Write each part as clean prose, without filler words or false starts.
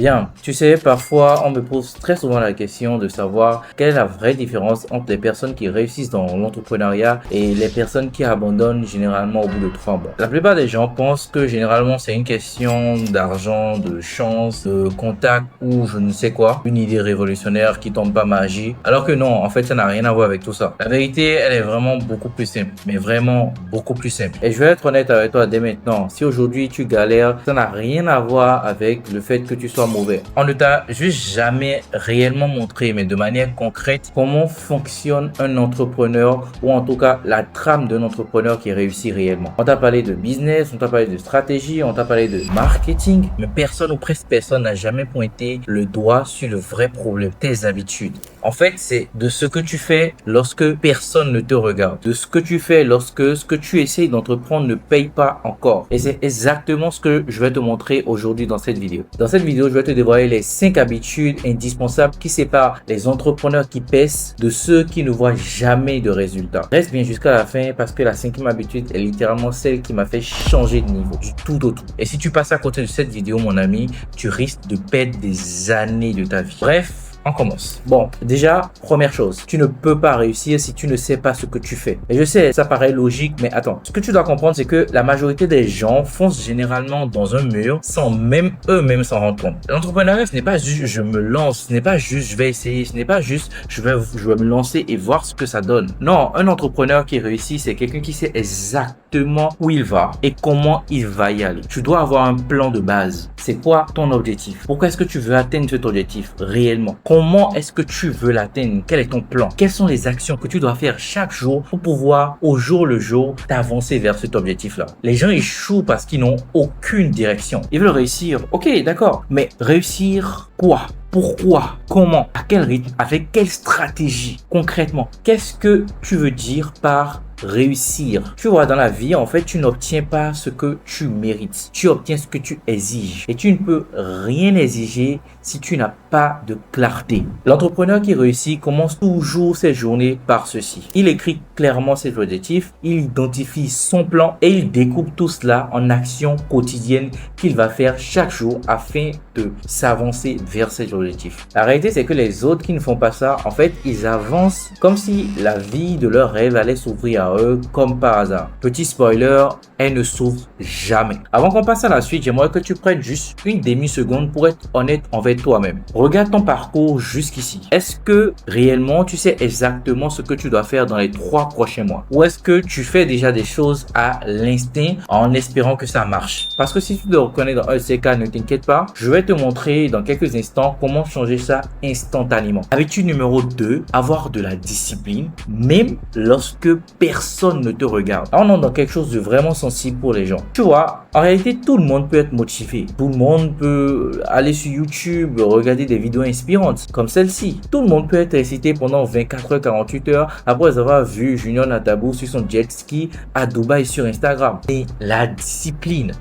Bien, tu sais, parfois on me pose très souvent la question de savoir quelle est la vraie différence entre les personnes qui réussissent dans l'entrepreneuriat et les personnes qui abandonnent généralement au bout de 3 mois. La plupart des gens pensent que généralement c'est une question d'argent, de chance, de contact ou je ne sais quoi, une idée révolutionnaire qui tombe pas magie, alors que non, en fait ça n'a rien à voir avec tout ça. La vérité, elle est vraiment beaucoup plus simple, mais vraiment beaucoup plus simple. Et je vais être honnête avec toi dès maintenant, si aujourd'hui tu galères, ça n'a rien à voir avec le fait que tu sois mauvais. On ne t'a juste jamais réellement montré, mais de manière concrète, comment fonctionne un entrepreneur ou en tout cas la trame d'un entrepreneur qui réussit réellement. On t'a parlé de business, on t'a parlé de stratégie, on t'a parlé de marketing, mais personne ou presque personne n'a jamais pointé le doigt sur le vrai problème, tes habitudes. En fait, c'est de ce que tu fais lorsque personne ne te regarde, de ce que tu fais lorsque ce que tu essayes d'entreprendre ne paye pas encore. Et c'est exactement ce que je vais te montrer aujourd'hui dans cette vidéo. Dans cette vidéo, je vais te dévoiler les 5 habitudes indispensables qui séparent les entrepreneurs qui pèsent de ceux qui ne voient jamais de résultats. Reste bien jusqu'à la fin parce que la 5e habitude est littéralement celle qui m'a fait changer de niveau, du tout au tout. Et si tu passes à côté de cette vidéo, mon ami, tu risques de perdre des années de ta vie. Bref, on commence. Bon, déjà, première chose, tu ne peux pas réussir si tu ne sais pas ce que tu fais. Et je sais, ça paraît logique, mais attends. Ce que tu dois comprendre, c'est que la majorité des gens foncent généralement dans un mur sans même eux-mêmes s'en rendre compte. L'entrepreneuriat, ce n'est pas juste je me lance, ce n'est pas juste je vais essayer, ce n'est pas juste je vais me lancer et voir ce que ça donne. Non, un entrepreneur qui réussit, c'est quelqu'un qui sait exactement où il va et comment il va y aller. Tu dois avoir un plan de base. C'est quoi ton objectif? Pourquoi est-ce que tu veux atteindre cet objectif réellement? Comment est-ce que tu veux l'atteindre? Quel est ton plan? Quelles sont les actions que tu dois faire chaque jour pour pouvoir, au jour le jour, t'avancer vers cet objectif-là? Les gens échouent parce qu'ils n'ont aucune direction. Ils veulent réussir. Ok, d'accord. Mais réussir quoi? Pourquoi? Comment? À quel rythme? Avec quelle stratégie? Concrètement, qu'est-ce que tu veux dire par réussir? Tu vois, dans la vie, en fait, tu n'obtiens pas ce que tu mérites. Tu obtiens ce que tu exiges. Et tu ne peux rien exiger si tu n'as pas de clarté. L'entrepreneur qui réussit commence toujours ses journées par ceci. Il écrit clairement ses objectifs, il identifie son plan et il découpe tout cela en actions quotidiennes qu'il va faire chaque jour afin de s'avancer vers ses objectifs. La réalité, c'est que les autres qui ne font pas ça, en fait, ils avancent comme si la vie de leur rêve allait s'ouvrir à eux comme par hasard. Petit spoiler, elle ne s'ouvre jamais. Avant qu'on passe à la suite, j'aimerais que tu prennes juste une demi-seconde pour être honnête envers toi-même. Regarde ton parcours jusqu'ici. Est-ce que réellement tu sais exactement ce que tu dois faire dans les 3 prochains mois? Ou est-ce que tu fais déjà des choses à l'instinct en espérant que ça marche? Parce que si tu te reconnais dans un de ces cas, ne t'inquiète pas, je vais te montrer dans quelques instants comment changer ça instantanément. Habitude numéro 2, avoir de la discipline, même lorsque personne ne te regarde. Là, on entre dans quelque chose de vraiment sensible pour les gens. Tu vois, en réalité, tout le monde peut être motivé. Tout le monde peut aller sur YouTube, regarder des vidéos inspirantes comme celle-ci. Tout le monde peut être excité pendant 24 heures, 48 heures après avoir vu Junior Natabou sur son jet ski à Dubaï sur Instagram. Et la discipline,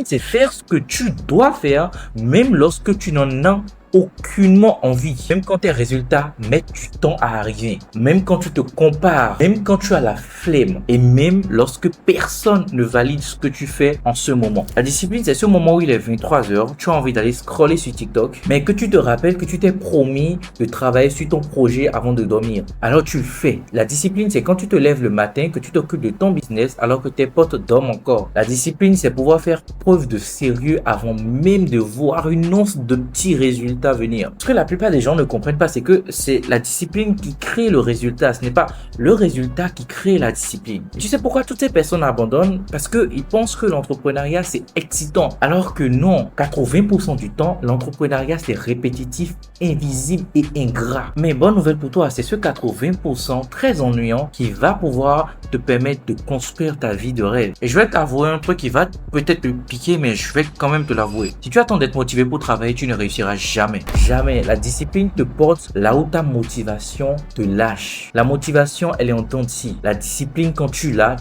c'est faire ce que tu dois faire, même lorsque tu n'en as aucunement envie. Même quand tes résultats mettent du temps à arriver, même quand tu te compares, même quand tu as la flemme et même lorsque personne ne valide ce que tu fais en ce moment. La discipline, c'est ce moment où il est 23 heures, tu as envie d'aller scroller sur TikTok, mais que tu te rappelles que tu t'es promis de travailler sur ton projet avant de dormir. Alors tu le fais. La discipline, c'est quand tu te lèves le matin, que tu t'occupes de ton business alors que tes potes dorment encore. La discipline, c'est pouvoir faire preuve de sérieux avant même de voir une once de petits résultats venir. Ce que la plupart des gens ne comprennent pas, c'est que c'est la discipline qui crée le résultat. Ce n'est pas le résultat qui crée la discipline. Et tu sais pourquoi toutes ces personnes abandonnent? Parce qu'ils pensent que l'entrepreneuriat, c'est excitant. Alors que non, 80% du temps, l'entrepreneuriat, c'est répétitif, invisible et ingrat. Mais bonne nouvelle pour toi, c'est ce 80% très ennuyant qui va pouvoir te permettre de construire ta vie de rêve. Et je vais t'avouer un truc qui va peut-être te piquer, mais je vais quand même te l'avouer. Si tu attends d'être motivé pour travailler, tu ne réussiras jamais. Jamais. La discipline te porte là où ta motivation te lâche. La motivation, elle est en temps de scie. La discipline, quand tu l'as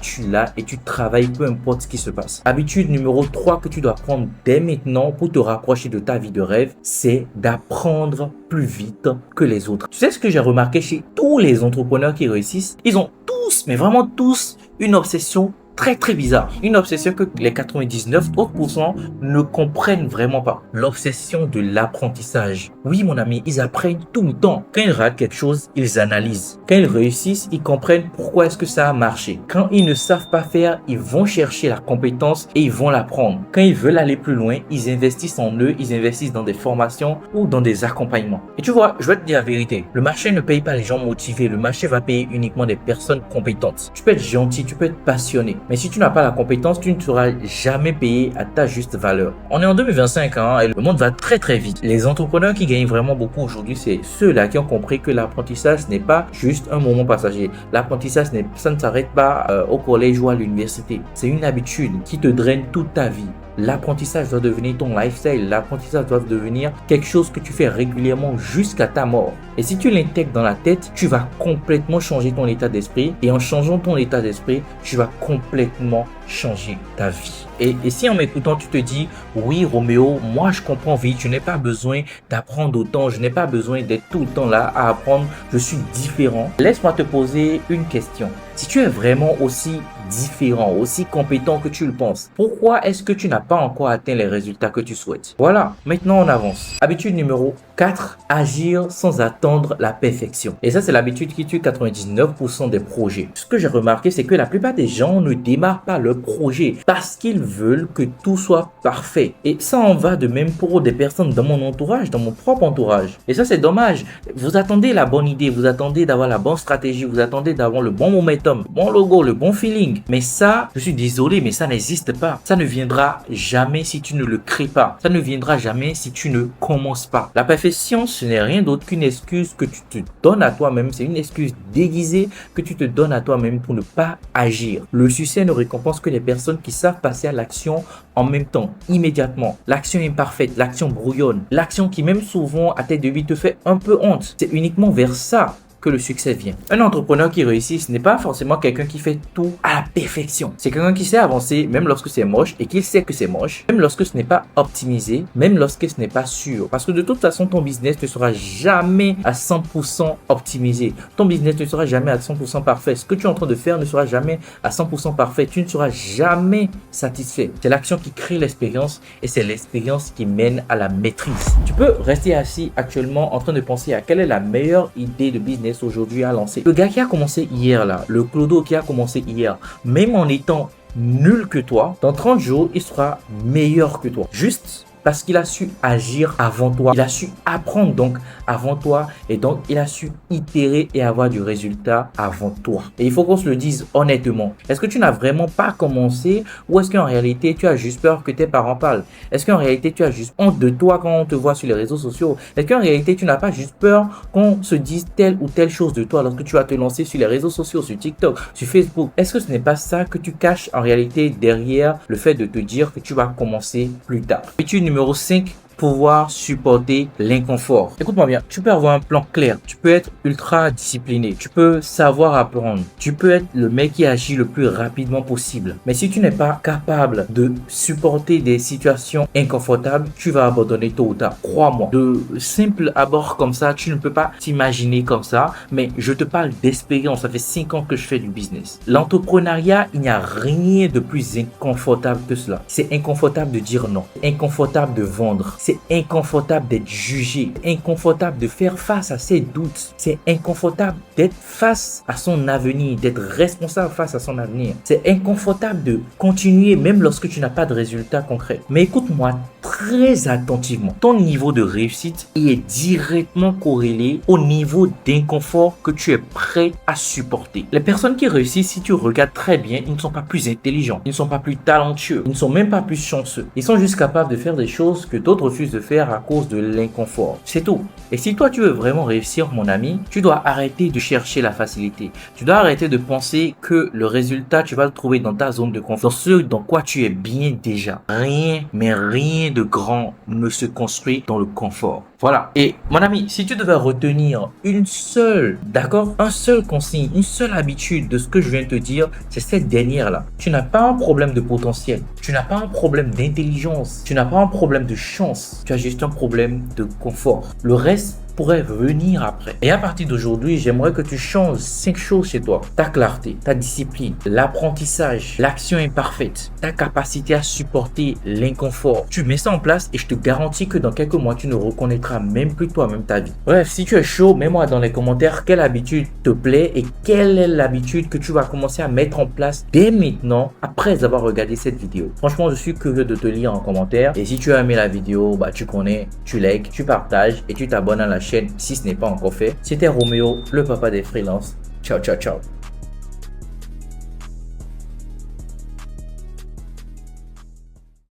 et tu travailles peu importe ce qui se passe. Habitude numéro 3 que tu dois prendre dès maintenant pour te rapprocher de ta vie de rêve, c'est d'apprendre plus vite que les autres. Tu sais ce que j'ai remarqué chez tous les entrepreneurs qui réussissent? Ils ont tous, mais vraiment tous, une obsession très bizarre. Une obsession que les 99 autres pourcents ne comprennent vraiment pas. L'obsession de l'apprentissage. Oui, mon ami, ils apprennent tout le temps. Quand ils ratent quelque chose, ils analysent. Quand ils réussissent, ils comprennent pourquoi est-ce que ça a marché. Quand ils ne savent pas faire, ils vont chercher la compétence et ils vont l'apprendre. Quand ils veulent aller plus loin, ils investissent en eux, ils investissent dans des formations ou dans des accompagnements. Et tu vois, je vais te dire la vérité. Le marché ne paye pas les gens motivés. Le marché va payer uniquement des personnes compétentes. Tu peux être gentil, tu peux être passionné. Mais si tu n'as pas la compétence, tu ne seras jamais payé à ta juste valeur. On est en 2025 hein, et le monde va très vite. Les entrepreneurs qui gagnent vraiment beaucoup aujourd'hui, c'est ceux-là qui ont compris que l'apprentissage n'est pas juste un moment passager. L'apprentissage, ça ne s'arrête pas au collège ou à l'université. C'est une habitude qui te draine toute ta vie. L'apprentissage doit devenir ton lifestyle. L'apprentissage doit devenir quelque chose que tu fais régulièrement jusqu'à ta mort. Et si tu l'intègres dans la tête, tu vas complètement changer ton état d'esprit. Et en changeant ton état d'esprit, tu vas complètement changer ta vie. Et si en m'écoutant, tu te dis, oui, Roméo, moi je comprends vite, je n'ai pas besoin d'apprendre autant, je n'ai pas besoin d'être tout le temps là à apprendre, je suis différent. Laisse-moi te poser une question. Si tu es vraiment aussi différent, aussi compétent que tu le penses, pourquoi est-ce que tu n'as pas encore atteint les résultats que tu souhaites? Voilà, maintenant on avance. Habitude numéro 4, agir sans attendre la perfection. Et ça, c'est l'habitude qui tue 99% des projets. Ce que j'ai remarqué, c'est que la plupart des gens ne démarrent pas leur projet parce qu'ils veulent que tout soit parfait. Et ça en va de même pour des personnes dans mon entourage, dans mon propre entourage. Et ça, c'est dommage. Vous attendez la bonne idée, vous attendez d'avoir la bonne stratégie, vous attendez d'avoir le bon momentum, le bon logo, le bon feeling. Mais ça, je suis désolé, mais ça n'existe pas. Ça ne viendra jamais si tu ne le crées pas. Ça ne viendra jamais si tu ne commences pas. La perfection, ce n'est rien d'autre qu'une excuse que tu te donnes à toi-même. C'est une excuse déguisée que tu te donnes à toi-même pour ne pas agir. Le succès ne récompense que les personnes qui savent passer à l'action en même temps, immédiatement. L'action imparfaite, l'action brouillonne, l'action qui même souvent à tête de vie te fait un peu honte. C'est uniquement vers ça que le succès vient. Un entrepreneur qui réussit, ce n'est pas forcément quelqu'un qui fait tout à la perfection. C'est quelqu'un qui sait avancer même lorsque c'est moche et qui sait que c'est moche, même lorsque ce n'est pas optimisé, même lorsque ce n'est pas sûr. Parce que de toute façon, ton business ne sera jamais à 100% optimisé. Ton business ne sera jamais à 100% parfait. Ce que tu es en train de faire ne sera jamais à 100% parfait. Tu ne seras jamais satisfait. C'est l'action qui crée l'expérience et c'est l'expérience qui mène à la maîtrise. Tu peux rester assis actuellement en train de penser à quelle est la meilleure idée de business aujourd'hui à lancer. Le gars qui a commencé hier là, le clodo qui a commencé hier, même en étant nul que toi, dans 30 jours, il sera meilleur que toi. Juste parce qu'il a su agir avant toi. Il a su apprendre donc avant toi et donc il a su itérer et avoir du résultat avant toi. Et il faut qu'on se le dise honnêtement. Est-ce que tu n'as vraiment pas commencé ou est-ce qu'en réalité tu as juste peur que tes parents parlent? Est-ce qu'en réalité tu as juste honte de toi quand on te voit sur les réseaux sociaux? Est-ce qu'en réalité tu n'as pas juste peur qu'on se dise telle ou telle chose de toi lorsque tu vas te lancer sur les réseaux sociaux, sur TikTok, sur Facebook? Est-ce que ce n'est pas ça que tu caches en réalité derrière le fait de te dire que tu vas commencer plus tard? Habitude numéro 5, pouvoir supporter l'inconfort. Écoute-moi bien, tu peux avoir un plan clair, tu peux être ultra discipliné, tu peux savoir apprendre, tu peux être le mec qui agit le plus rapidement possible. Mais si tu n'es pas capable de supporter des situations inconfortables, tu vas abandonner tôt ou tard. Crois-moi, de simple abord comme ça, tu ne peux pas t'imaginer comme ça, mais je te parle d'expérience. Ça fait 5 ans que je fais du business. L'entrepreneuriat, il n'y a rien de plus inconfortable que cela. C'est inconfortable de dire non, inconfortable de vendre. C'est inconfortable d'être jugé, inconfortable de faire face à ses doutes. C'est inconfortable d'être face à son avenir, d'être responsable face à son avenir. C'est inconfortable de continuer même lorsque tu n'as pas de résultat concret. Mais écoute-moi très attentivement. Ton niveau de réussite est directement corrélé au niveau d'inconfort que tu es prêt à supporter. Les personnes qui réussissent, si tu regardes très bien, ils ne sont pas plus intelligents, ils ne sont pas plus talentueux, ils ne sont même pas plus chanceux. Ils sont juste capables de faire des choses que d'autres refusent de faire à cause de l'inconfort. C'est tout. Et si toi tu veux vraiment réussir, mon ami, tu dois arrêter de chercher la facilité. Tu dois arrêter de penser que le résultat, tu vas le trouver dans ta zone de confort, ce dans quoi tu es bien déjà. Rien, mais rien de grand ne se construit dans le confort. Voilà. Et mon ami, si tu devais retenir une seule, d'accord, un seul consigne, une seule habitude de ce que je viens de te dire, c'est cette dernière-là. Tu n'as pas un problème de potentiel. Tu n'as pas un problème d'intelligence. Tu n'as pas un problème de chance. Tu as juste un problème de confort. Le reste, pourrait venir après. Et à partir d'aujourd'hui, j'aimerais que tu changes 5 choses chez toi. Ta clarté, ta discipline, l'apprentissage, l'action imparfaite, ta capacité à supporter l'inconfort. Tu mets ça en place et je te garantis que dans quelques mois, tu ne reconnaîtras même plus toi-même ta vie. Bref, si tu es chaud, mets-moi dans les commentaires quelle habitude te plaît et quelle est l'habitude que tu vas commencer à mettre en place dès maintenant après avoir regardé cette vidéo. Franchement, je suis curieux de te lire en commentaire. Et si tu as aimé la vidéo, tu connais, tu likes, tu partages et tu t'abonnes à la chaîne si ce n'est pas encore fait. C'était Roméo, le papa des freelances. Ciao, ciao, ciao.